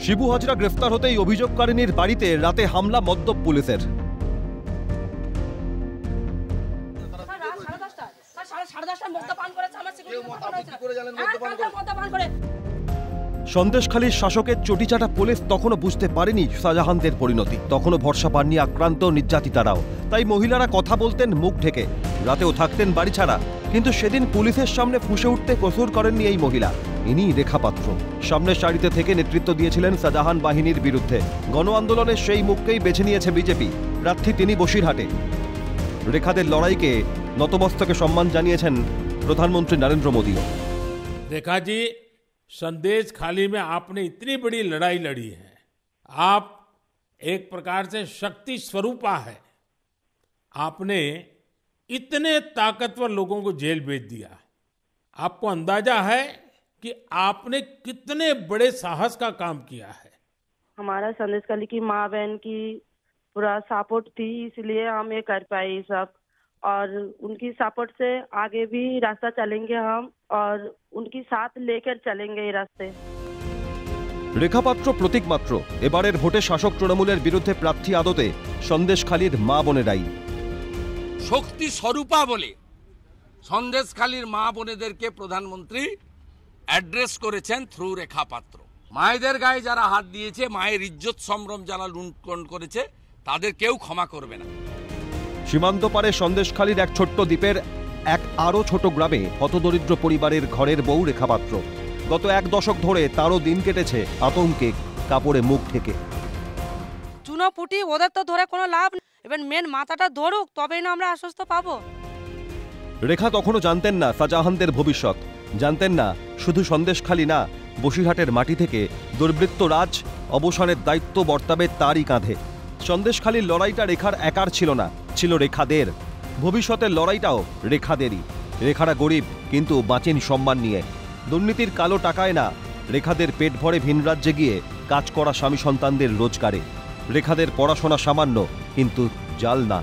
শিবু হাজরা গ্রেফতার হতেই অভিযোগকারিনীর বাড়িতে রাতে হামলা মদ্যপ পুলিশের। সন্দেশখালীর শাসকের চটিচাটা পুলিশ তখনও বুঝতে পারেনি শাহজাহানদের পরিণতি, তখনও ভরসা পাননি আক্রান্ত নির্যাতিতারাও। তাই মহিলারা কথা বলতেন মুখ ঢেকে, রাতেও থাকতেন বাড়ি ছাড়া। কিন্তু সেদিন পুলিশের সামনে ফুঁসে উঠতে কসুর করেননি এই মহিলা। ইনি রেখা পাত্র। সামনের সারিতে থেকে নেতৃত্ব দিয়েছিলেন শাহজাহান বাহিনীর বিরুদ্ধে। গণ আন্দোলনের সেই মুখকেই বেছে নিয়েছে বিজেপি। প্রার্থী তিনি বসিরহাটে। রেখাদের লড়াইকে নতমস্তকে সম্মান জানিয়েছেন প্রধানমন্ত্রী নরেন্দ্র মোদীও। रेखा जी, संदेश खाली में आपने इतनी बड़ी लड़ाई लड़ी है। आप एक प्रकार से शक्ति स्वरूपा है। आपने इतने ताकतवर लोगों को जेल भेज दिया। आपको अंदाजा है कि आपने कितने बड़े साहस का काम किया है। हमारा संदेशखाली की माँ बहन की पूरा सपोर्ट थी, इसलिए हम ये कर पाए सब। और उनकी सपोर्ट से आगे भी रास्ता चलेंगे हम, और उनकी साथ लेकर चलेंगे ये रास्ते। রেখাপাত্র প্রতীক মাত্র। এবারের ভোটে শাসক তৃণমূলের বিরুদ্ধে প্রার্থী আদতে সন্দেশখালীর মা বোনেরাই। শক্তি স্বরূপা বলে সন্দেশখালীর মা বোনেদেরকে প্রধানমন্ত্রী অ্যাড্রেস করেছেন থ্রু রেখা পাত্র। মায়েদের গায়ে যারা হাত দিয়েছে, মায়ের ইজ্জত সম্ভ্রম যারা লুণ্ঠন করেছে, তাদের কেউ ক্ষমা করবে না। সীমান্ত পারে সন্দেশখালীর এক ছোট্ট দ্বীপের এক আরো ছোট গ্রামে হতদরিদ্র পরিবারের ঘরের বউ রেখাপাত্র। গত এক দশক ধরে তারও দিন কেটেছে আতঙ্কে, কাপড়ে মুখ ঢেকে। চুনোপুটি ওদের তো ধরে কোনো লাভ নেই, এবার মেন মাথাটা ধরুক, তবেই না আমরা আশ্বস্ত পাবো। রেখা তখনও জানতেন না শাহজাহানদের ভবিষ্যৎ। জানতেন না শুধু সন্দেশখালী না, বসিরহাটের মাটি থেকে দুর্বৃত্ত রাজ অবসানের দায়িত্ব বর্তাবে তারই কাঁধে। সন্দেশখালীর লড়াইটা রেখার একার ছিল না, ছিল রেখাদের। ভবিষ্যতের লড়াইটাও রেখাদেরই। রেখারা গরিব, কিন্তু বাঁচেন সম্মান নিয়ে। দুর্নীতির কালো টাকায় না, রেখাদের পেট ভরে ভিন রাজ্যে গিয়ে কাজ করা স্বামী সন্তানদের রোজগারে। রেখাদের পড়াশোনা সামান্য, কিন্তু জাল না।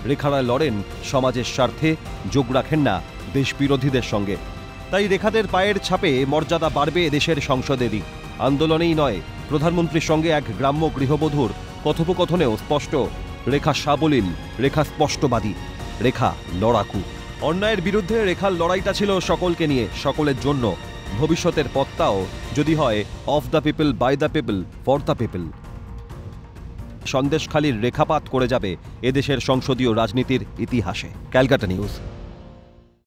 রেখারা লড়েন সমাজের স্বার্থে, যোগ রাখেন না দেশ বিরোধীদের সঙ্গে। তাই রেখাদের পায়ের ছাপে মর্যাদা বাড়বে এদেশের সংসদেরই। আন্দোলনেই নয়, প্রধানমন্ত্রীর সঙ্গে এক গ্রাম্য গৃহবধূর কথোপকথনেও স্পষ্ট, রেখা সাবলীল, রেখা স্পষ্টবাদী, রেখা লড়াকু। অন্যায়ের বিরুদ্ধে রেখার লড়াইটা ছিল সকলকে নিয়ে, সকলের জন্য। ভবিষ্যতের পথটাও যদি হয় of the people, by the people, for the people. সন্দেশখালীর রেখাপাত করে যাবে এদেশের সংসদীয় রাজনীতির ইতিহাসে। Calcutta news.